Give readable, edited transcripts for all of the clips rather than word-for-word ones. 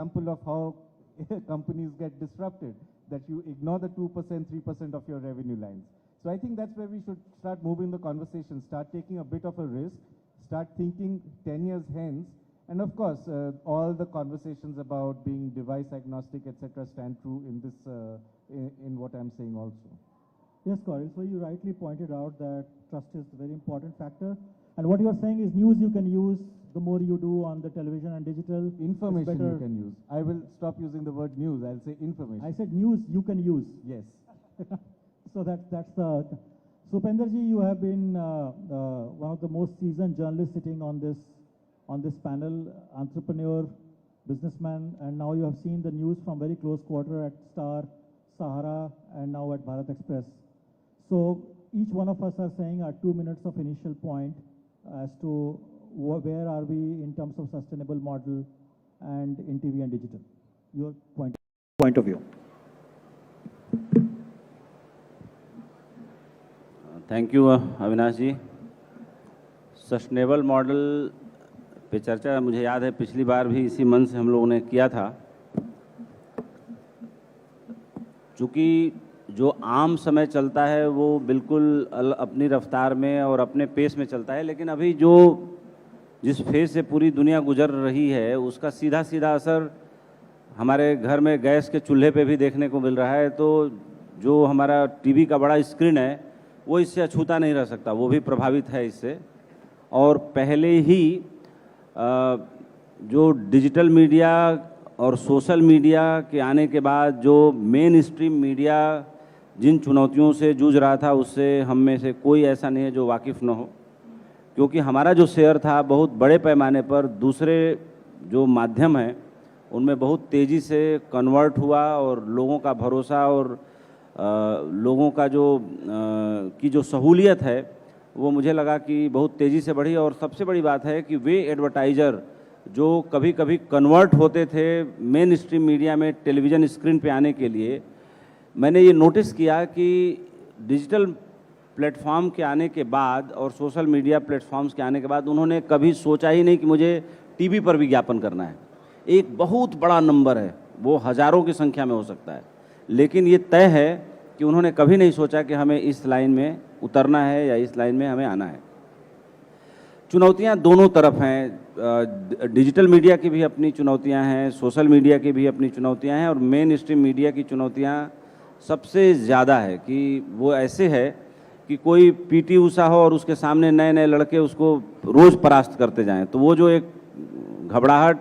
example of how companies get disrupted, that you ignore the 2%, 3% of your revenue lines. So I think that's where we should start moving the conversation, start taking a bit of a risk, start thinking 10 years hence, and of course, all the conversations about being device agnostic, etc., stand true in this, in what I'm saying also. Yes, Corey. So you rightly pointed out that trust is a very important factor. And what you are saying is news you can use the more you do on the television and digital. Information you can use. I will stop using the word news. I'll say information. I said news you can use. Yes. So that's the... Supenderji, you have been one of the most seasoned journalists sitting on this panel, entrepreneur, businessman, and now you have seen the news from very close quarter at Star, Sahara, and now at Bharat Express. So each one of us are saying our 2 minutes of initial point as to where are we in terms of sustainable model and in TV and digital. Your point of view. Thank you Avinash ji. Sustainable model पे चर्चा मुझे याद है पिछली बार भी इसी मन से हम लोगों ने किया था। चूँकि जो आम समय चलता है वो बिल्कुल अपनी रफ्तार में और अपने पेस में चलता है, लेकिन अभी जो जिस फेज से पूरी दुनिया गुजर रही है उसका सीधा सीधा असर हमारे घर में गैस के चूल्हे पे भी देखने को मिल रहा है। तो जो हमारा टीवी का बड़ा स्क्रीन है वो इससे अछूता नहीं रह सकता, वो भी प्रभावित है इससे। और पहले ही जो डिजिटल मीडिया और सोशल मीडिया के आने के बाद जो मेन स्ट्रीम मीडिया जिन चुनौतियों से जूझ रहा था उससे हम में से कोई ऐसा नहीं है जो वाकिफ़ न हो, क्योंकि हमारा जो शेयर था बहुत बड़े पैमाने पर दूसरे जो माध्यम हैं उनमें बहुत तेज़ी से कन्वर्ट हुआ और लोगों का भरोसा और लोगों का जो सहूलियत है वो मुझे लगा कि बहुत तेज़ी से बढ़ी। और सबसे बड़ी बात है कि वे एडवर्टाइज़र जो कभी कभी कन्वर्ट होते थे मेन स्ट्रीम मीडिया में टेलीविज़न स्क्रीन पे आने के लिए, मैंने ये नोटिस किया कि डिजिटल प्लेटफॉर्म के आने के बाद और सोशल मीडिया प्लेटफॉर्म्स के आने के बाद उन्होंने कभी सोचा ही नहीं कि मुझे टीवी पर विज्ञापन करना है। एक बहुत बड़ा नंबर है, वो हज़ारों की संख्या में हो सकता है, लेकिन ये तय है कि उन्होंने कभी नहीं सोचा कि हमें इस लाइन में उतरना है या इस लाइन में हमें आना है। चुनौतियां दोनों तरफ हैं, डिजिटल मीडिया की भी अपनी चुनौतियां हैं, सोशल मीडिया की भी अपनी चुनौतियां हैं, और मेन स्ट्रीम मीडिया की चुनौतियां सबसे ज़्यादा है कि वो ऐसे है कि कोई पीटी ऊषा हो और उसके सामने नए नए लड़के उसको रोज़ परास्त करते जाएं, तो वो जो एक घबराहट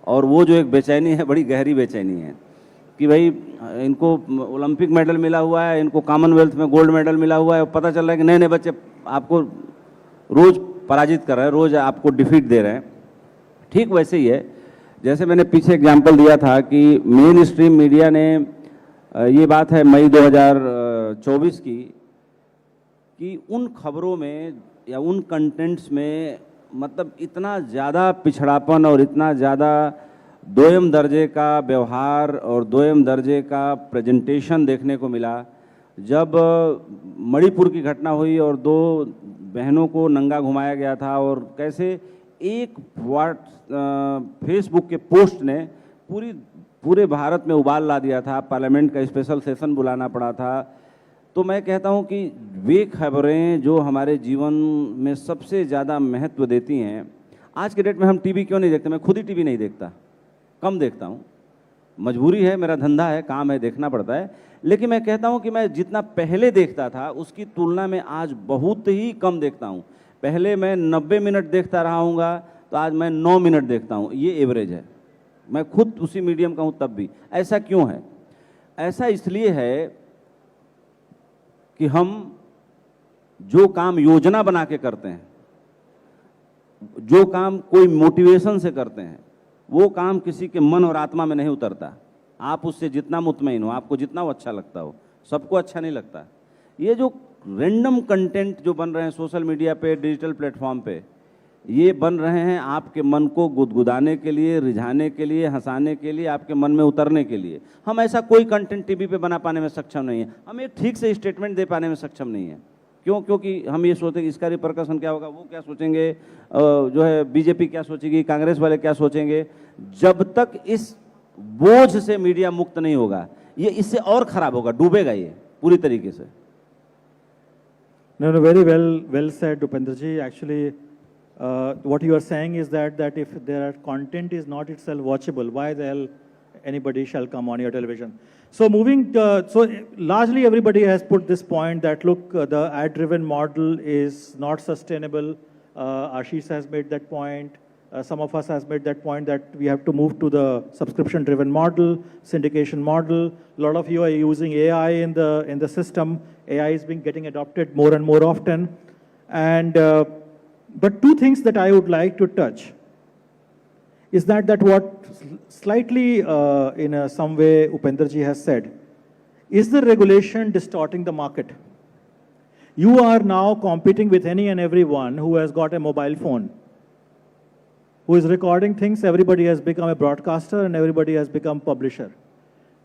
और वो जो एक बेचैनी है, बड़ी गहरी बेचैनी है कि भाई इनको ओलंपिक मेडल मिला हुआ है, इनको कॉमनवेल्थ में गोल्ड मेडल मिला हुआ है, और पता चल रहा है कि नए नए बच्चे आपको रोज़ पराजित कर रहे हैं, रोज़ आपको डिफीट दे रहे हैं। ठीक वैसे ही है जैसे मैंने पीछे एग्जाम्पल दिया था कि मेन स्ट्रीम मीडिया ने, ये बात है मई 2024 की, कि उन खबरों में या उन कंटेंट्स में मतलब इतना ज़्यादा पिछड़ापन और इतना ज़्यादा दोयम दर्जे का व्यवहार और दोयम दर्जे का प्रेजेंटेशन देखने को मिला। जब मणिपुर की घटना हुई और 2 बहनों को नंगा घुमाया गया था और कैसे एक फेसबुक के पोस्ट ने पूरे भारत में उबाल ला दिया था, पार्लियामेंट का स्पेशल सेशन बुलाना पड़ा था। तो मैं कहता हूं कि वे खबरें जो हमारे जीवन में सबसे ज़्यादा महत्व देती हैं, आज के डेट में हम टीवी क्यों नहीं देखते? मैं खुद ही टीवी नहीं देखता, कम देखता हूं, मजबूरी है, मेरा धंधा है, काम है, देखना पड़ता है। लेकिन मैं कहता हूं कि मैं जितना पहले देखता था उसकी तुलना में आज बहुत ही कम देखता हूं। पहले मैं 90 मिनट देखता रहा हूँगा तो आज मैं 9 मिनट देखता हूं, ये एवरेज है। मैं खुद उसी मीडियम का हूं तब भी। ऐसा क्यों है? ऐसा इसलिए है कि हम जो काम योजना बना के करते हैं, जो काम कोई मोटिवेशन से करते हैं, वो काम किसी के मन और आत्मा में नहीं उतरता। आप उससे जितना मुतमईन हो, आपको जितना वो अच्छा लगता हो, सबको अच्छा नहीं लगता। ये जो रैंडम कंटेंट जो बन रहे हैं सोशल मीडिया पे, डिजिटल प्लेटफॉर्म पे, ये बन रहे हैं आपके मन को गुदगुदाने के लिए, रिझाने के लिए, हंसाने के लिए, आपके मन में उतरने के लिए। हम ऐसा कोई कंटेंट टीवी पे बना पाने में सक्षम नहीं है। हम एक ठीक से स्टेटमेंट दे पाने में सक्षम नहीं है। क्यों? क्योंकि हम ये सोचते हैं इसका रिपरकशन क्या होगा, वो क्या सोचेंगे, जो है बीजेपी क्या सोचेगी, कांग्रेस वाले क्या सोचेंगे। जब तक इस बोझ से मीडिया मुक्त नहीं होगा, ये इससे और खराब होगा, डूबेगा ये पूरी तरीके से। No, no, very well said, Upendra ji. Actually, what you are saying is that if their content is not itself watchable, why the hell anybody shall come on your television? So so largely everybody has put this point that, look, the ad-driven model is not sustainable. Ashish has made that point. Some of us has made that point that we have to move to the subscription-driven model, syndication model. A lot of you are using AI in the system. AI is getting adopted more and more often. And but two things that I would like to touch is that what slightly in some way Upendra ji has said, is the regulation distorting the market? You are now competing with any and everyone who has got a mobile phone, who is recording things. Everybody has become a broadcaster and everybody has become publisher.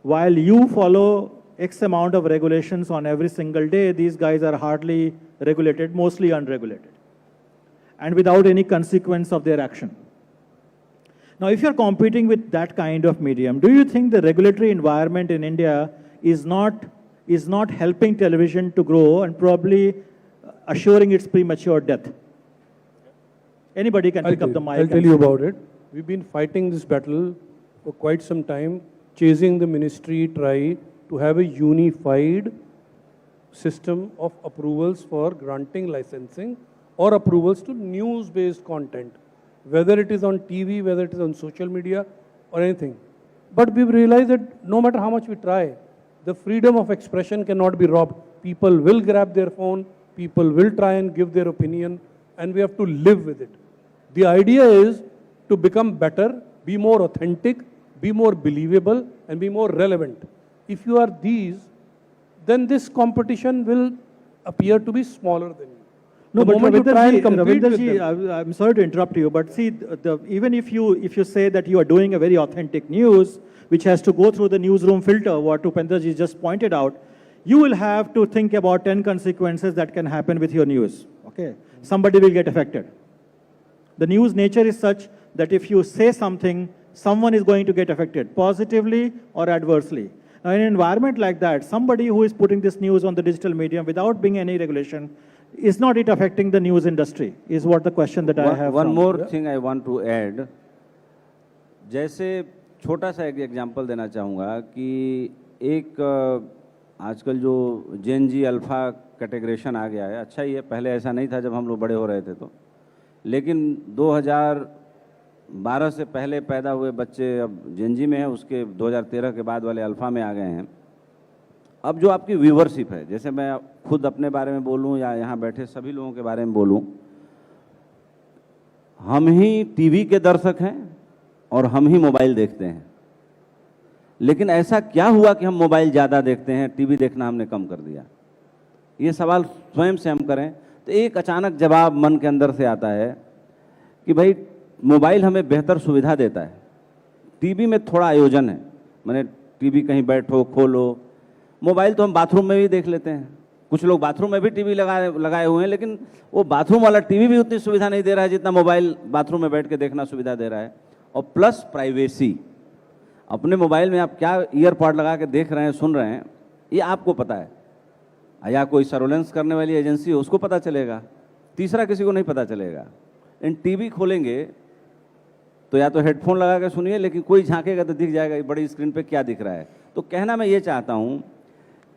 While you follow X amount of regulations on every single day, these guys are hardly regulated, mostly unregulated, and without any consequence of their action. Now, if you're competing with that kind of medium, do you think the regulatory environment in India is not helping television to grow and probably assuring its premature death? Anybody can pick up the mic. I'll tell you about it. We've been fighting this battle for quite some time, chasing the ministry, try to have a unified system of approvals for granting licensing or approvals to news-based content, whether it is on TV, whether it is on social media or anything. But we've realized that no matter how much we try, the freedom of expression cannot be robbed. People will grab their phone, people will try and give their opinion, and we have to live with it. The idea is to become better, be more authentic, be more believable, and be more relevant. If you are these, then this competition will appear to be smaller than you. No, but Rabindra ji, I'm sorry to interrupt you, but see, even if you say that you are doing a very authentic news, which has to go through the newsroom filter, what Upendra ji just pointed out, you will have to think about 10 consequences that can happen with your news. Okay, somebody will get affected. The news nature is such that if you say something, someone is going to get affected, positively or adversely. Now, in an environment like that, somebody who is putting this news on the digital medium without being any regulation, is not it affecting the news industry, is what the question that I have. One more thing I want to add. जैसे छोटा सा एक example देना चाहूँगा कि एक आजकल जो जेन जी अल्फ़ा कैटेगरेशन आ गया है, अच्छा ही है, पहले ऐसा नहीं था जब हम लोग बड़े हो रहे थे तो, लेकिन 2012 से पहले पैदा हुए बच्चे अब जेन जी में हैं, उसके 2013 के बाद वाले अल्फ़ा में आ गए हैं। अब जो आपकी व्यूवरशिप है, जैसे मैं खुद अपने बारे में बोलूं या यहाँ बैठे सभी लोगों के बारे में बोलूं, हम ही टीवी के दर्शक हैं और हम ही मोबाइल देखते हैं। लेकिन ऐसा क्या हुआ कि हम मोबाइल ज़्यादा देखते हैं, टीवी देखना हमने कम कर दिया? ये सवाल स्वयं से हम करें तो एक अचानक जवाब मन के अंदर से आता है कि भाई मोबाइल हमें बेहतर सुविधा देता है, टीवी में थोड़ा आयोजन है, मैंने टीवी कहीं बैठो खोलो, मोबाइल तो हम बाथरूम में भी देख लेते हैं, कुछ लोग बाथरूम में भी टीवी लगाए हुए हैं, लेकिन वो बाथरूम वाला टीवी भी उतनी सुविधा नहीं दे रहा है जितना मोबाइल बाथरूम में बैठ के देखना सुविधा दे रहा है। और प्लस प्राइवेसी, अपने मोबाइल में आप क्या ईयरपॉड लगा के देख रहे हैं, सुन रहे हैं, ये आपको पता है, या कोई सर्वेलेंस करने वाली एजेंसी है उसको पता चलेगा, तीसरा किसी को नहीं पता चलेगा। इन टीवी खोलेंगे तो या तो हेडफोन लगा के सुनिए, लेकिन कोई झांकेगा तो दिख जाएगा बड़ी स्क्रीन पे क्या दिख रहा है। तो कहना मैं ये चाहता हूँ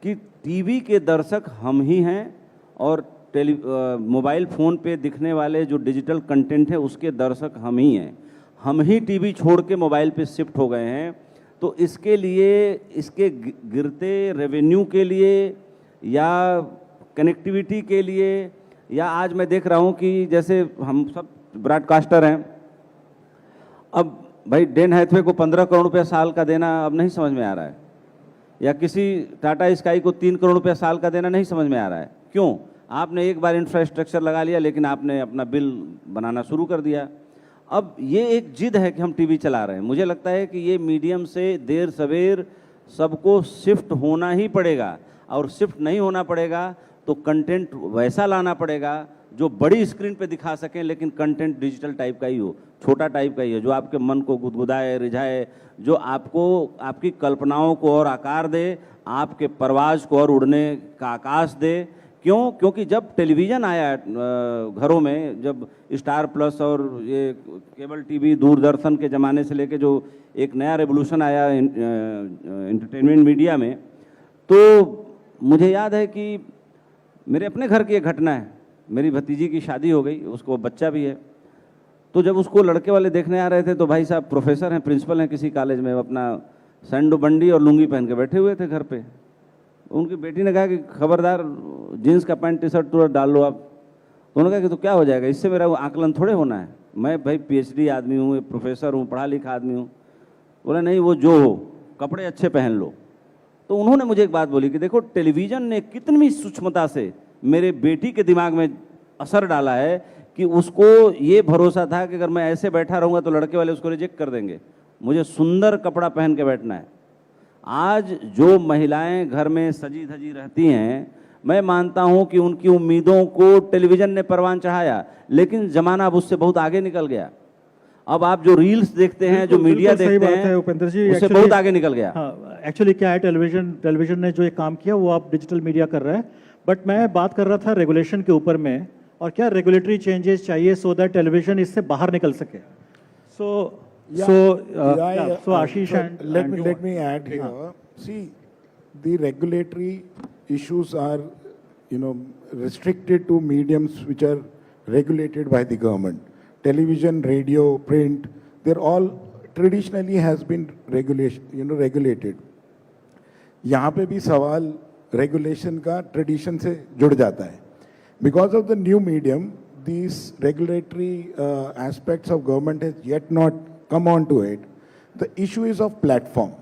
कि टीवी के दर्शक हम ही हैं और मोबाइल फ़ोन पे दिखने वाले जो डिजिटल कंटेंट है उसके दर्शक हम ही हैं। हम ही टीवी छोड़ के मोबाइल पे शिफ्ट हो गए हैं। तो इसके लिए, इसके गिरते रेवेन्यू के लिए या कनेक्टिविटी के लिए, या आज मैं देख रहा हूँ कि जैसे हम सब ब्रॉडकास्टर हैं, अब भाई डेन हैथवे को 15 करोड़ रुपये साल का देना अब नहीं समझ में आ रहा है, या किसी टाटा स्काई को 3 करोड़ रुपये साल का देना नहीं समझ में आ रहा है। क्यों? आपने एक बार इंफ्रास्ट्रक्चर लगा लिया, लेकिन आपने अपना बिल बनाना शुरू कर दिया। अब ये एक जिद है कि हम टीवी चला रहे हैं। मुझे लगता है कि ये मीडियम से देर सवेर सबको शिफ्ट होना ही पड़ेगा, और शिफ्ट नहीं होना पड़ेगा तो कंटेंट वैसा लाना पड़ेगा जो बड़ी स्क्रीन पे दिखा सकें, लेकिन कंटेंट डिजिटल टाइप का ही हो, छोटा टाइप का ही हो, जो आपके मन को गुदगुदाए, रिझाए, जो आपको आपकी कल्पनाओं को और आकार दे, आपके परवाज को और उड़ने का आकाश दे। क्यों? क्योंकि जब टेलीविज़न आया घरों में, जब स्टार प्लस और ये केबल टीवी, दूरदर्शन के ज़माने से लेके जो एक नया रेवोल्यूशन आया एंटरटेनमेंट मीडिया में, तो मुझे याद है कि मेरे अपने घर की एक घटना है। मेरी भतीजी की शादी हो गई, उसको बच्चा भी है। तो जब उसको लड़के वाले देखने आ रहे थे, तो भाई साहब प्रोफेसर हैं, प्रिंसिपल हैं किसी कॉलेज में, अपना सैंडो बंडी और लुंगी पहन के बैठे हुए थे घर पे। उनकी बेटी ने कहा कि खबरदार जीन्स का पैंट टी शर्ट तुरंत डाल लो आप। तो उन्होंने कहा कि तो क्या हो जाएगा, इससे मेरा आकलन थोड़े होना है, मैं भाई PhD आदमी हूँ, प्रोफेसर हूँ, पढ़ा लिखा आदमी हूँ। बोला नहीं, वो जो हो, कपड़े अच्छे पहन लो। तो उन्होंने मुझे एक बात बोली कि देखो टेलीविज़न ने कितनी सूक्ष्मता से मेरे बेटी के दिमाग में असर डाला है कि उसको ये भरोसा था कि अगर मैं ऐसे बैठा रहूँगा तो लड़के वाले उसको रिजेक्ट कर देंगे, मुझे सुंदर कपड़ा पहन के बैठना है। आज जो महिलाएं घर में सजी धजी रहती हैं, मैं मानता हूं कि उनकी उम्मीदों को टेलीविज़न ने परवान चढ़ाया, लेकिन ज़माना अब उससे बहुत आगे निकल गया। अब आप जो रील्स देखते हैं, जो मीडिया देखते हैं, उपेंद्र जी, उससे बहुत आगे निकल गया। हाँ, एक्चुअली क्या है, टेलीविजन ने जो एक काम किया वो आप डिजिटल मीडिया कर रहा है। बट मैं बात कर रहा था रेगुलेशन के ऊपर में, और क्या रेगुलेटरी चेंजेस चाहिए सो दैट टेलीविजन इससे बाहर निकल सके। So Ashish and let me add here. See, the regulatory issues are, restricted to mediums which are regulated by the government. Television, radio, print, they're all traditionally has been regulated. यहाँ पे भी सवाल regulation का tradition से जुड़ जाता है. Because of the new medium, these regulatory aspects of government has yet not come on to it. The issue is of platform.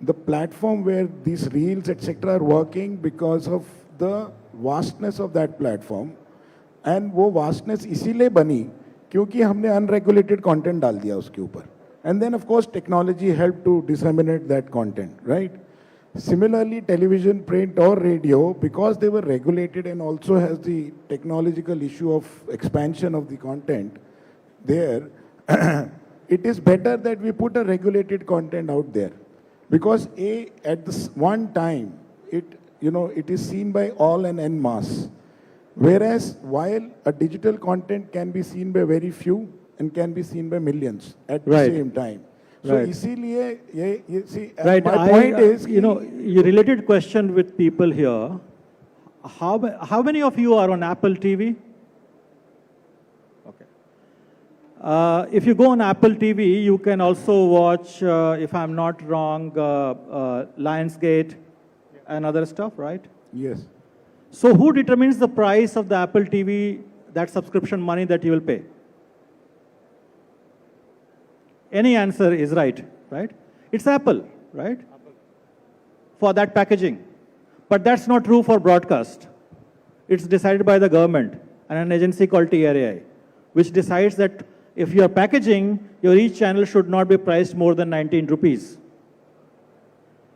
The platform where these reels, etc. are working because of the vastness of that platform. And वो vastness इसीलिए बनी क्योंकि हमने unregulated content डाल दिया उसके ऊपर. And then of course technology helped to disseminate that content, right? Similarly, television, print or radio, because they were regulated and also has the technological issue of expansion of the content there, it is better that we put a regulated content out there. Because at this one time, it is seen by all and en masse. Whereas while a digital content can be seen by very few and can be seen by millions at the same time. So इसीलिए ये see, my point is, your related question with people here. How many of you are on Apple TV? Okay. If you go on Apple TV, you can also watch, if I'm not wrong, Lionsgate and other stuff, right? Yes. So who determines the price of the Apple TV, that subscription money that you will pay? Any answer is right? It's Apple, right? For that packaging. But that's not true for broadcast. It's decided by the government and an agency called TRAI, which decides that if you are packaging, your each channel should not be priced more than 19 rupees,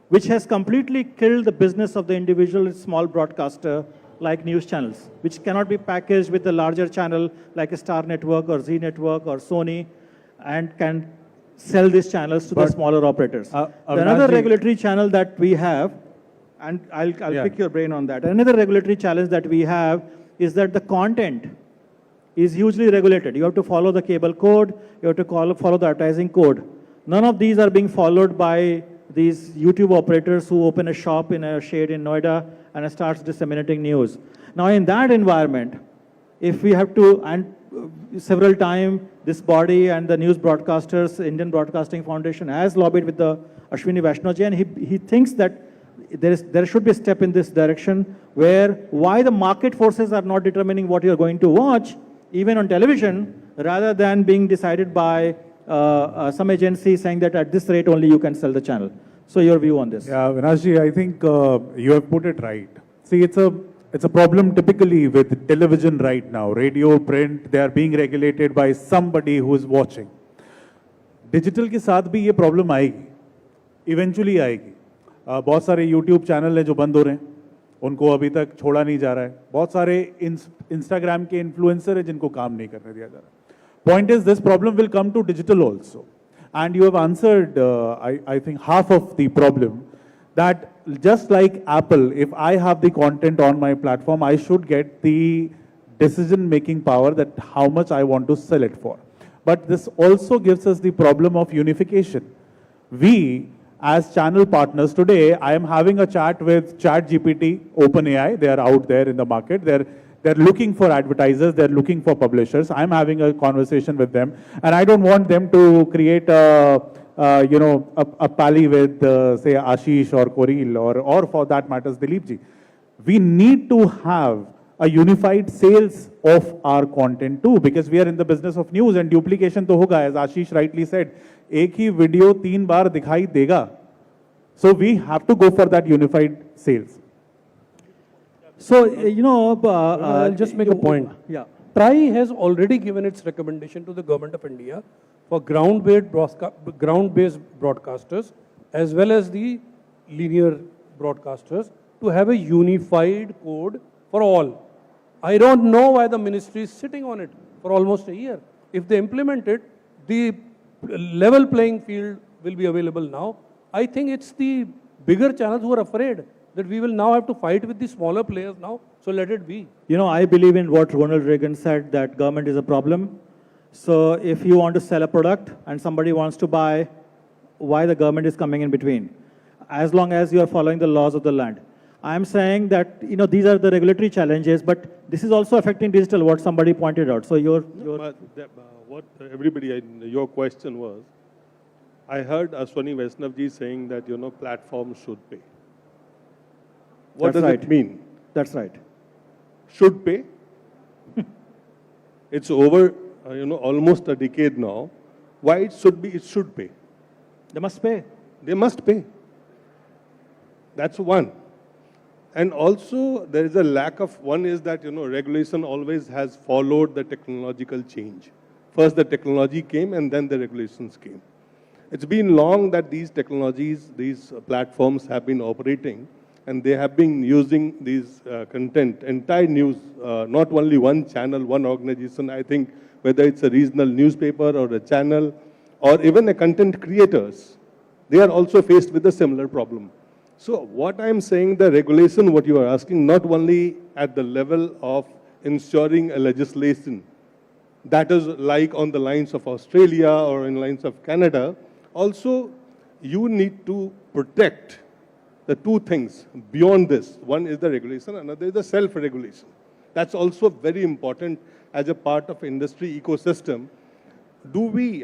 which has completely killed the business of the individual small broadcaster like news channels, which cannot be packaged with a larger channel like a Star Network or Z Network or Sony, and can sell these channels to the smaller operators. Another regulatory channel that we have, and I'll pick your brain on that. Another regulatory challenge that we have is that the content is hugely regulated. You have to follow the cable code, you have to follow the advertising code. None of these are being followed by these YouTube operators who open a shop in a shade in Noida and starts disseminating news. Now in that environment, if we have to, and several times this body and the news broadcasters, Indian Broadcasting Foundation has lobbied with the Ashwini Vaishnaji, and he thinks that there should be a step in this direction where why the market forces are not determining what you're going to watch, even on television, rather than being decided by some agency saying that at this rate only you can sell the channel. So your view on this? Yeah, Avinash, I think you have put it right. See, it's a problem typically with television right now. Radio, print, they are being regulated by somebody who is watching. Digital के साथ भी ये problem आएगी, eventually आएगी. बहुत सारे YouTube channel हैं जो बंद हो रहे हैं, उनको अभी तक छोड़ा नहीं जा रहा है. बहुत सारे इंस्टाग्राम के इन्फ्लुएंसर हैं जिनको काम नहीं करने दिया जा रहा है. Point is, this problem will come to digital also. And you have answered, I think, half of the problem. That just like Apple, if I have the content on my platform, I should get the decision-making power that how much I want to sell it for. But this also gives us the problem of unification. We, as channel partners today, I am having a chat with ChatGPT, OpenAI. They are out there in the market. They're looking for advertisers. They're looking for publishers. I'm having a conversation with them, and I don't want them to create a pally with, say, Ashish or Koril or for that matters, Dilip ji. We need to have a unified sales of our content too, because we are in the business of news, and duplication to hoga, as Ashish rightly said. Ek hi video 3 baar dikhai dega. So we have to go for that unified sales. So, I'll just make a point. Yeah. TRAI has already given its recommendation to the Government of India for ground-based broadcasters as well as the linear broadcasters to have a unified code for all. I don't know why the ministry is sitting on it for almost a year. If they implement it, the level playing field will be available now. I think it's the bigger channels who are afraid that we will now have to fight with the smaller players now, so let it be. I believe in what Ronald Reagan said, that government is a problem. So if you want to sell a product and somebody wants to buy, why the government is coming in between? As long as you are following the laws of the land. I'm saying that, these are the regulatory challenges, but this is also affecting digital, what somebody pointed out. So what everybody, your question was, I heard Ashwani Vaishnavji saying that, platforms should pay. What does it mean? That's right. Should pay? It's over, almost a decade now. Why it should be? It should pay. They must pay. They must pay. That's one. And also, there is a lack of, one is that, regulation always has followed the technological change. First the technology came and then the regulations came. It's been long that these technologies, these platforms have been operating, and they have been using these content, entire news, not only one channel, one organization. I think whether it's a regional newspaper or a channel, or even a content creators, they are also faced with a similar problem. So what I'm saying, the regulation, what you are asking, not only at the level of ensuring a legislation that is like on the lines of Australia or in lines of Canada, also you need to protect the two things beyond this. One is the regulation, another is the self-regulation. That's also very important as a part of industry ecosystem.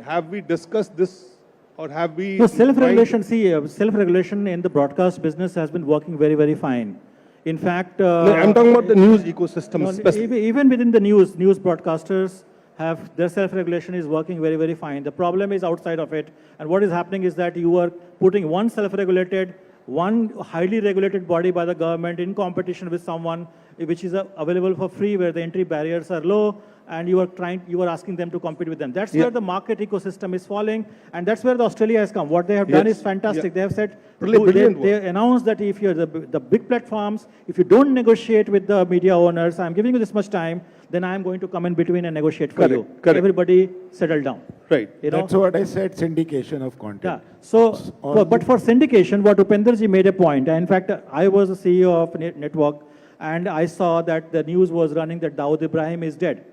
Have we discussed this, or have we... No, self-regulation, self-regulation in the broadcast business has been working very, very fine. In fact... no, I'm talking about the news ecosystem specifically. Even within the news broadcasters have, their self-regulation is working very, very fine. The problem is outside of it. And what is happening is that you are putting one self-regulated, one highly regulated body by the government in competition with someone which is available for free, where the entry barriers are low, and you are asking them to compete with them. That's where the market ecosystem is falling, and that's where the Australia has come. What they have done is fantastic. They have said, they announced that if you're the big platforms, if you don't negotiate with the media owners, I'm giving you this much time, then I'm going to come in between and negotiate for you. Correct. Everybody settle down. Right. That's what I said, syndication of content. Yeah. So, but for syndication, what Upenderji made a point, and in fact, I was the CEO of Network, and I saw that the news was running that Dawood Ibrahim is dead.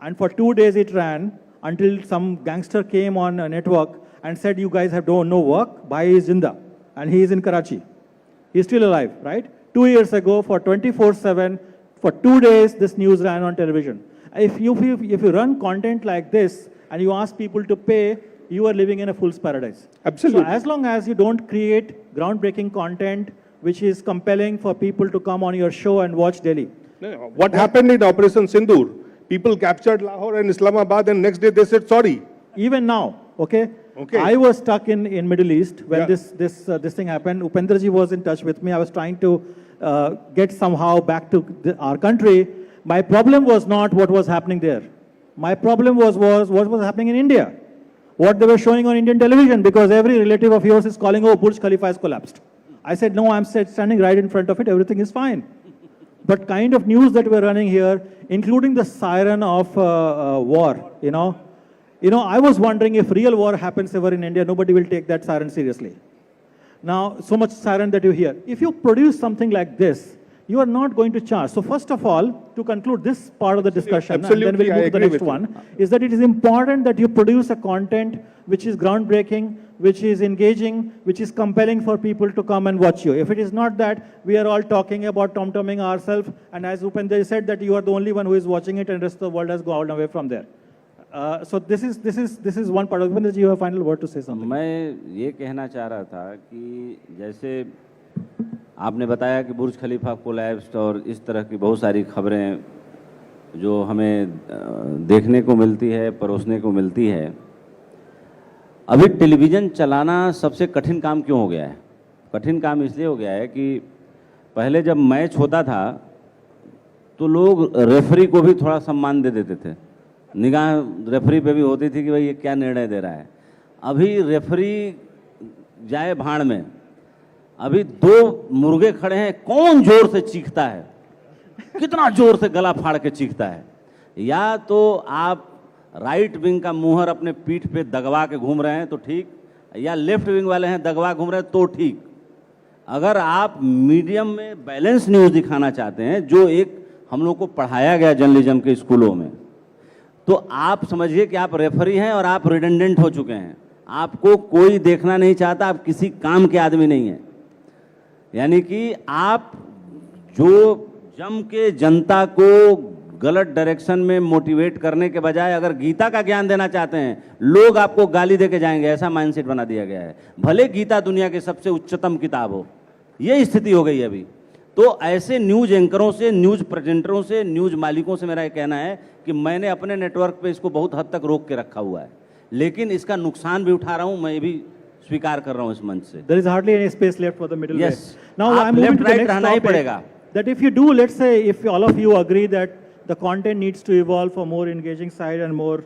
And for 2 days it ran until some gangster came on a network and said, you guys have no work, Bhai is Zinda. And he is in Karachi. He's still alive, right? 2 years ago, for 24/7, for 2 days, this news ran on television. If you run content like this and you ask people to pay, you are living in a fool's paradise. Absolutely. So as long as you don't create groundbreaking content which is compelling for people to come on your show and watch daily. What happened in Operation Sindoor? People captured Lahore and Islamabad, and next day they said sorry. Even now, okay? I was stuck in Middle East when this thing happened. Upenderji was in touch with me. I was trying to get somehow back to our country. My problem was not what was happening there. My problem was what was happening in India. What they were showing on Indian television, because every relative of yours is calling, oh, Burj Khalifa has collapsed. I said, no, I'm standing right in front of it, everything is fine. But kind of news that we're running here, including the siren of war, you know, I was wondering if real war happens ever in India, nobody will take that siren seriously. Now, so much siren that you hear. If you produce something like this, you are not going to charge. So first of all, to conclude this part of the discussion, and then we'll move to the next one, is that it is important that you produce a content which is groundbreaking, which is engaging, which is compelling for people to come and watch you. If it is not that, we are all talking about tom-tomming ourselves, and as Upendra said, that you are the only one who is watching it, and the rest of the world has gone away from there. So this is one part of it. You have a final word to say something. मैं ये कहना चाह रहा था कि जैसे आपने बताया कि बुर्ज खलीफा कोलैप्स्ड और इस तरह की बहुत सारी खबरें जो हमें देखने को मिलती है, परोसने को मिलती है। अभी टेलीविज़न चलाना सबसे कठिन काम क्यों हो गया है? कठिन काम इसलिए हो गया है कि पहले जब मैच होता था तो लोग रेफरी को भी थोड़ा सम्मान दे देते थे, निगाह रेफरी पे भी होती थी कि भाई ये क्या निर्णय दे रहा है। अभी रेफरी जाए भाड़ में, अभी दो मुर्गे खड़े हैं, कौन जोर से चीखता है, कितना जोर से गला फाड़ के चीखता है। या तो आप राइट विंग का मुहर अपने पीठ पे दगवा के घूम रहे हैं तो ठीक, या लेफ्ट विंग वाले हैं दगवा घूम रहे हैं तो ठीक। अगर आप मीडियम में बैलेंस न्यूज़ दिखाना चाहते हैं, जो एक हम लोग को पढ़ाया गया जर्नलिज्म के स्कूलों में, तो आप समझिए कि आप रेफरी हैं और आप रिडंडेंट हो चुके हैं। आपको कोई देखना नहीं चाहता, आप किसी काम के आदमी नहीं हैं। यानी कि आप जो जम के जनता को गलत डायरेक्शन में मोटिवेट करने के बजाय अगर गीता का ज्ञान देना चाहते हैं, लोग आपको गाली दे के जाएंगे, ऐसा माइंडसेट बना दिया गया है। भले गीता दुनिया की सबसे उच्चतम किताब हो, ये स्थिति हो गई है अभी। तो ऐसे न्यूज़ एंकरों से, न्यूज़ प्रेजेंटरों से, न्यूज़ मालिकों से मेरा ये कहना है कि मैंने अपने नेटवर्क पे इसको बहुत हद तक रोक के रखा हुआ है, लेकिन इसका नुकसान भी उठा रहा हूँ, मैं भी स्वीकार कर रहा हूँ इस मंच से। There is hardly any space left for the middle way. Yes. Now I'm moving to the next topic. That if you do, let's say, if all of you agree that the content needs to evolve for more engaging side and more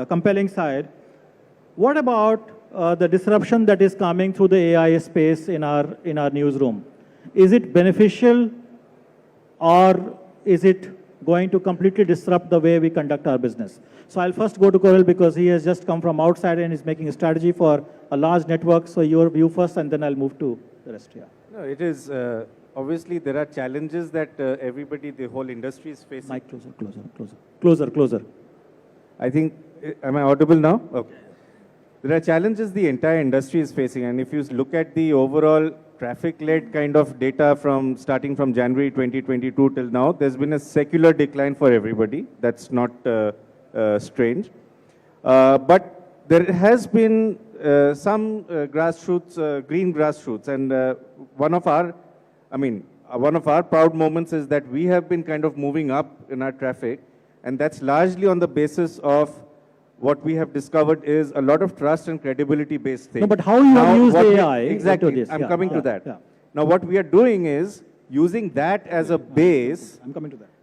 compelling side, what about the disruption that is coming through the AI space in our newsroom? Is it beneficial, or is it going to completely disrupt the way we conduct our business? So I'll first go to Koral because he has just come from outside and is making a strategy for a large network. So your view first, and then I'll move to the rest here. No, it is, obviously there are challenges that everybody, the whole industry is facing. Mic closer. I think, am I audible now? Okay. There are challenges the entire industry is facing, and if you look at the overall traffic-led kind of data starting from January 2022 till now, there's been a secular decline for everybody. That's not strange. But there has been some grassroots, green grassroots, and one of our proud moments is that we have been kind of moving up in our traffic, and that's largely on the basis of what we have discovered is a lot of trust and credibility based things. No, but how you have used AI exactly, into this? I'm coming to that. Now what we are doing is using that as a base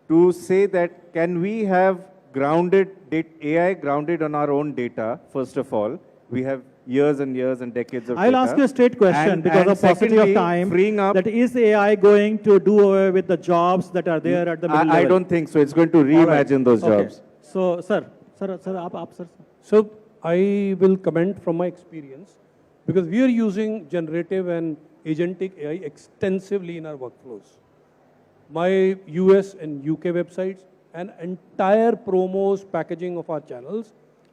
to say that can we have AI grounded on our own data, first of all. We have years and years and decades of data. I'll ask you a straight question because of paucity of time. That is AI going to do away with the jobs that are there at the middle level? I don't think so. It's going to reimagine those jobs. So, sir. So I will comment from my experience, because we are using generative and agentic AI extensively in our workflows. My US and UK websites and entire promos, packaging of our channels.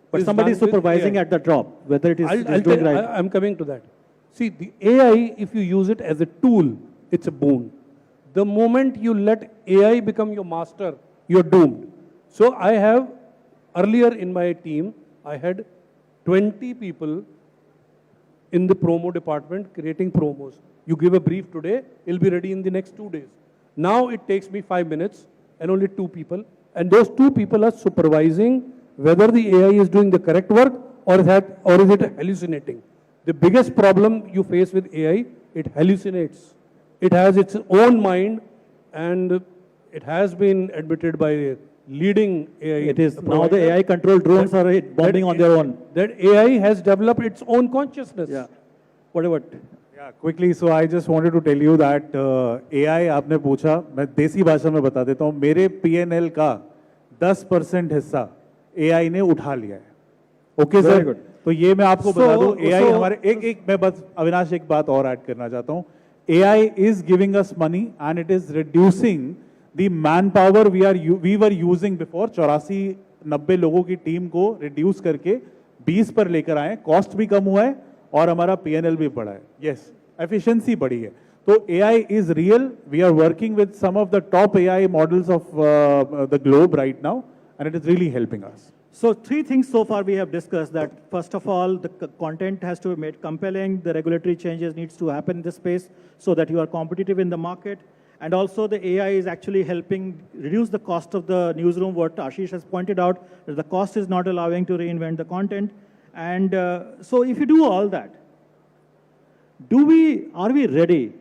But somebody is supervising at the drop, whether it is doing right. I'm coming to that. See, the AI, if you use it as a tool, it's a boon. The moment you let AI become your master, you're doomed. So I have, earlier in my team, I had 20 people in the promo department creating promos. You give a brief today, it'll be ready in the next 2 days. Now it takes me 5 minutes and only 2 people. And those 2 people are supervising whether the AI is doing the correct work or is it hallucinating. The biggest problem you face with AI, it hallucinates. It has its own mind, and it has been admitted by leading AI. It is now the AI controlled drones are bombing on their own. That AI has developed its own consciousness. Yeah. Whatever. Yeah, quickly, so I just wanted to tell you that AI आपने पूछा, मैं देसी भाषा में बता देता हूँ, मेरे P&L का 10% हिस्सा AI ने उठा लिया है. ओके सर, तो ये मैं आपको बता दूं, AI हमारे एक मैं बस अविनाश एक बात और ऐड करना चाहता हूँ. AI is giving us money and it is reducing the manpower we were using before. 84-90 लोगों की टीम को रिड्यूस करके 20 पर लेकर आए, कॉस्ट भी कम हुआ है और हमारा P&L भी बढ़ा है. यस, एफिशिएंसी बढ़ी है. तो AI is real. We are working with some of the top AI models of the globe right now, and it is really helping us. So 3 things so far we have discussed. That first of all, the content has to be made compelling. The regulatory changes needs to happen in this space so that you are competitive in the market. And also the AI is actually helping reduce the cost of the newsroom. What Ashish has pointed out, that the cost is not allowing to reinvent the content. And so if you do all that, are we ready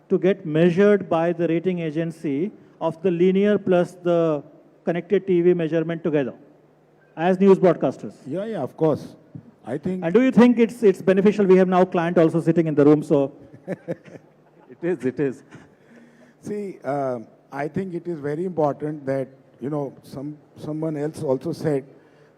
to get measured by the rating agency of the linear plus the connected TV measurement together as news broadcasters? Yeah, of course. I think. And do you think it's beneficial? We have now client also sitting in the room, so. It is. See, I think it is very important that, you know, someone else also said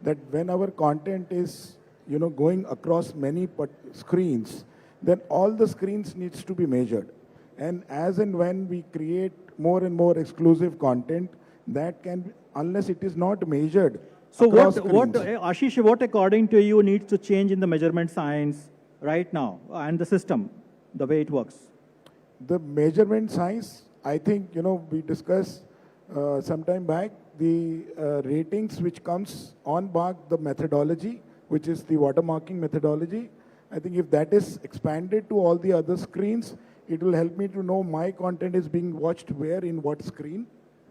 that when our content is, you know, going across many screens, then all the screens needs to be measured. And as and when we create more and more exclusive content, that can, unless it is not measured. So what, Ashish, what according to you needs to change in the measurement science right now and the system, the way it works? The measurement science, I think, you know, we discussed some time back, the ratings which comes on back the methodology, which is the watermarking methodology. I think if that is expanded to all the other screens, it will help me to know my content is being watched where in what screen,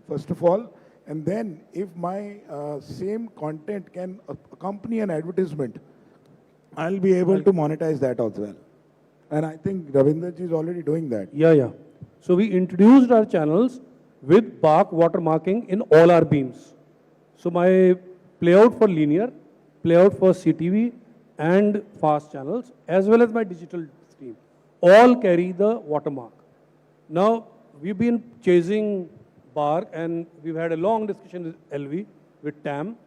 first of all. And then if my same content can accompany an advertisement, I'll be able to monetize that as well. And I think Rabindra ji is already doing that. Yeah. So we introduced our channels with BARC watermarking in all our beams. So my playout for linear, playout for CTV and fast channels, as well as my digital stream, all carry the watermark. Now, we've been chasing BARC and we've had a long discussion with LV, with TAM.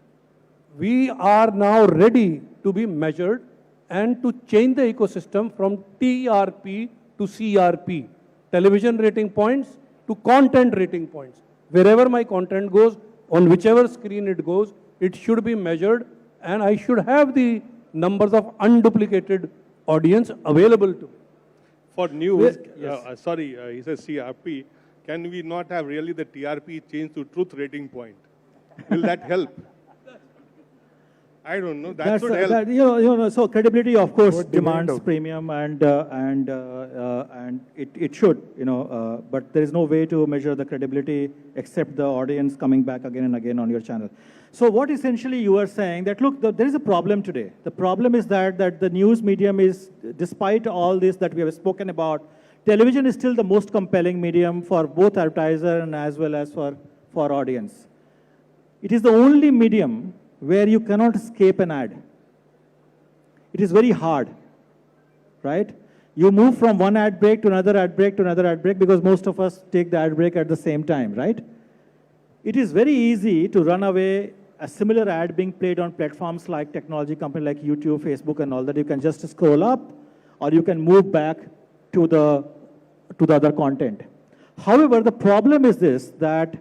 We are now ready to be measured and to change the ecosystem from TRP to CRP, television rating points to content rating points. Wherever my content goes, on whichever screen it goes, it should be measured and I should have the numbers of unduplicated audience available to me. For news, Yes. He says CRP. Can we not have really the TRP changed to truth rating point? Will that help? I don't know. That should help. So credibility, of course, demands premium, and it should, but there is no way to measure the credibility except the audience coming back again and again on your channel. So what essentially you are saying that, look, there is a problem today. The problem is that the news medium is, despite all this that we have spoken about, television is still the most compelling medium for both advertiser and as well as for audience. It is the only medium where you cannot escape an ad. It is very hard, right? You move from one ad break to another ad break to another ad break because most of us take the ad break at the same time, right? It is very easy to run away a similar ad being played on platforms like technology company like YouTube, Facebook and all that. You can just scroll up or you can move back to the other content. However, the problem is this, that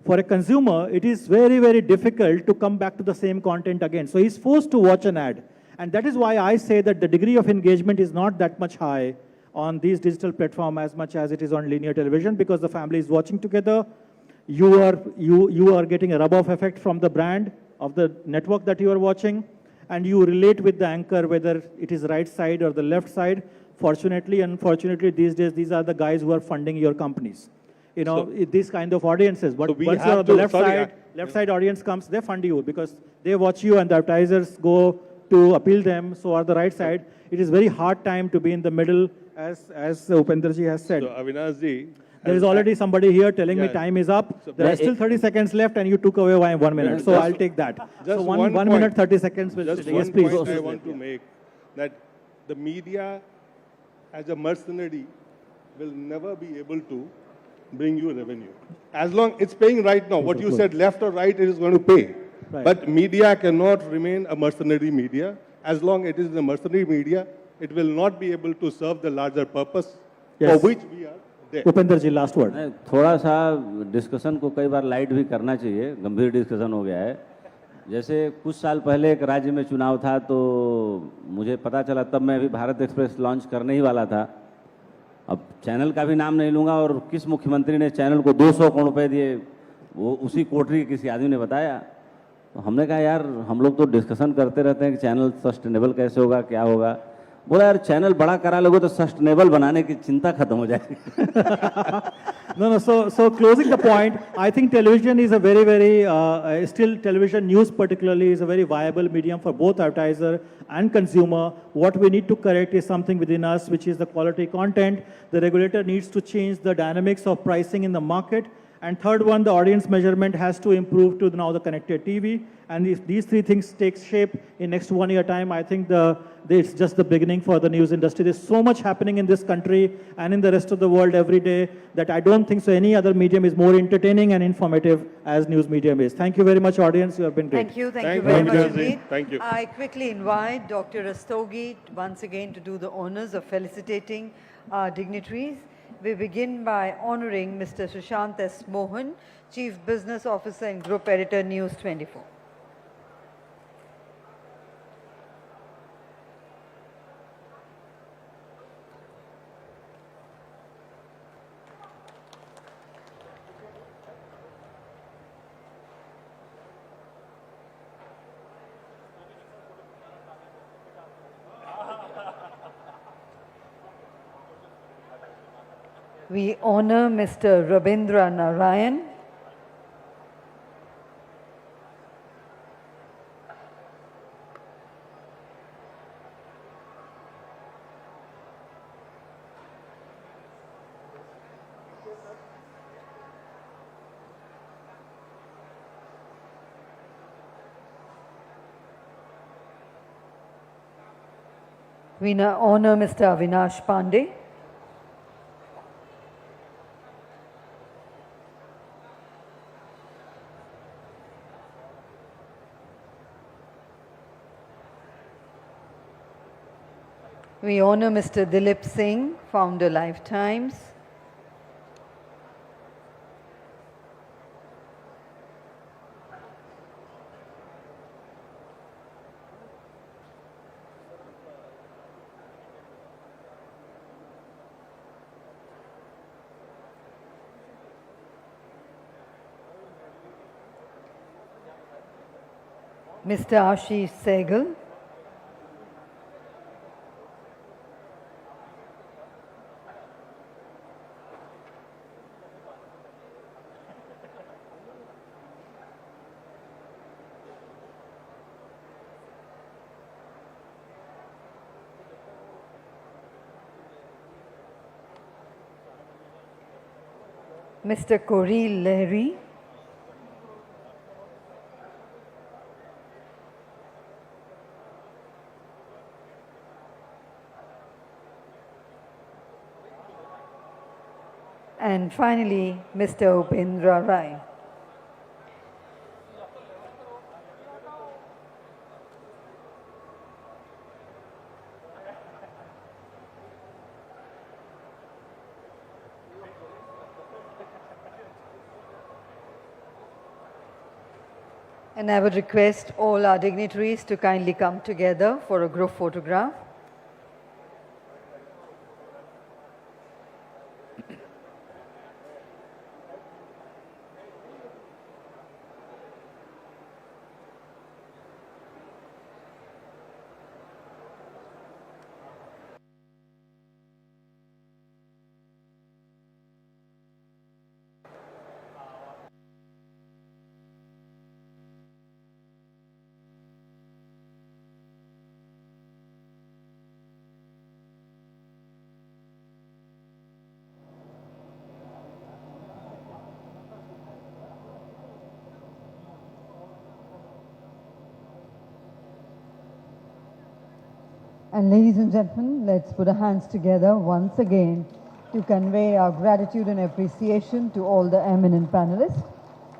for a consumer, it is very, very difficult to come back to the same content again. So he's forced to watch an ad. And that is why I say that the degree of engagement is not that much high on these digital platforms as much as it is on linear television, because the family is watching together. You are getting a rub-off effect from the brand of the network that you are watching, and you relate with the anchor, whether it is right side or the left side. Fortunately, unfortunately, these days, these are the guys who are funding your companies. These kind of audiences. But once you're on the left side audience comes, they fund you because they watch you and the advertisers go to appeal them. So on the right side, it is very hard time to be in the middle, as Upendraji has said. So Avinash ji, there is already somebody here telling me time is up. So there are still 30 seconds left and you took away 1 minute. So I'll take that. So one minute, 30 seconds. Just yes, one please. point I want to make, that the media as a mercenary will never be able to bring you revenue. As long it's paying right now, what you said, left or right, it is going to pay. Right. But media cannot remain a mercenary media. As long it is a mercenary media, it will not be able to serve the larger purpose for which we are there. Upender ji, last word. थोड़ा सा discussion को कई बार light भी करना चाहिए, गंभीर discussion हो गया है। जैसे कुछ साल पहले एक राज्य में चुनाव था तो मुझे पता चला, तब मैं अभी भारत एक्सप्रेस लॉन्च करने ही वाला था। अब चैनल का भी नाम नहीं लूँगा, और किस मुख्यमंत्री ने चैनल को 200 करोड़ रुपए दिए, वो उसी कोटरी के किसी आदमी ने बताया। तो हमने कहा यार हम लोग तो डिस्कशन करते रहते हैं कि चैनल सस्टेनेबल कैसे होगा, क्या होगा। बोला यार चैनल बड़ा करा लोगे तो सस्टेनेबल बनाने की चिंता खत्म हो जाएगी। No. So closing the point, I think television is a very, still television news particularly is a very viable medium for both advertiser and consumer. What we need to correct is something within us, which is the quality content. The regulator needs to change the dynamics of pricing in the market. And third one, the audience measurement has to improve to now the connected TV. And if these three things take shape in next 1 year time, I think it's just the beginning for the news industry. There's so much happening in this country and in the rest of the world every day that I don't think so any other medium is more entertaining and informative as news medium is. Thank you very much, audience. You have been great. Thank you very much indeed. Thank you. I quickly invite Dr. Rastogi once again to do the honors of felicitating our dignitaries. We begin by honoring Mr. Sushant S. Mohan, Chief Business Officer and Group Editor, News 24. We honor Mr. Rabindra Narayan. We now honor Mr. Avinash Pandey. We honor Mr. Dilip Singh, founder Lifetimes. Mr. Ashish Sehgal. Mr. Corey Lahiri. And finally, Mr. Upendra Rai. And I would request all our dignitaries to kindly come together for a group photograph. And ladies and gentlemen, let's put our hands together once again to convey our gratitude and appreciation to all the eminent panelists.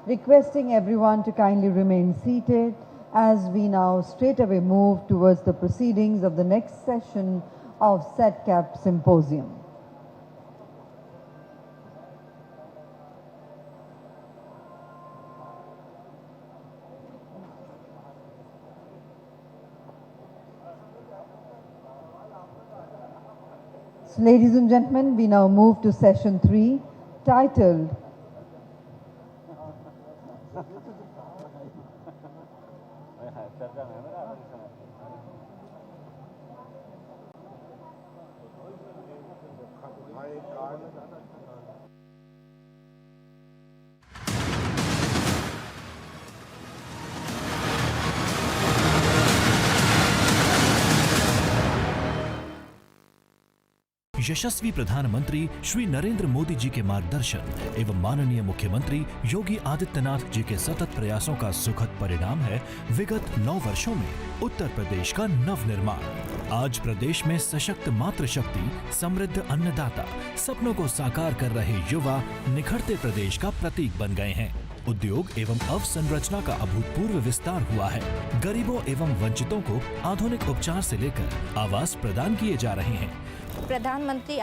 Requesting everyone to kindly remain seated as we now straightaway move towards the proceedings of the next session of Satcab Symposium. So, ladies and gentlemen, we now move to session 3, titled यशस्वी प्रधानमंत्री श्री नरेंद्र मोदी जी के मार्गदर्शन एवं माननीय मुख्यमंत्री योगी आदित्यनाथ जी के सतत प्रयासों का सुखद परिणाम है विगत 9 वर्षों में उत्तर प्रदेश का नवनिर्माण। आज प्रदेश में सशक्त मातृशक्ति, समृद्ध अन्नदाता, सपनों को साकार कर रहे युवा निखरते प्रदेश का प्रतीक बन गए हैं। उद्योग एवं अवसंरचना का अभूतपूर्व विस्तार हुआ है। गरीबों एवं वंचितों को आधुनिक उपचार से लेकर आवास प्रदान किए जा रहे हैं। प्रधानमंत्री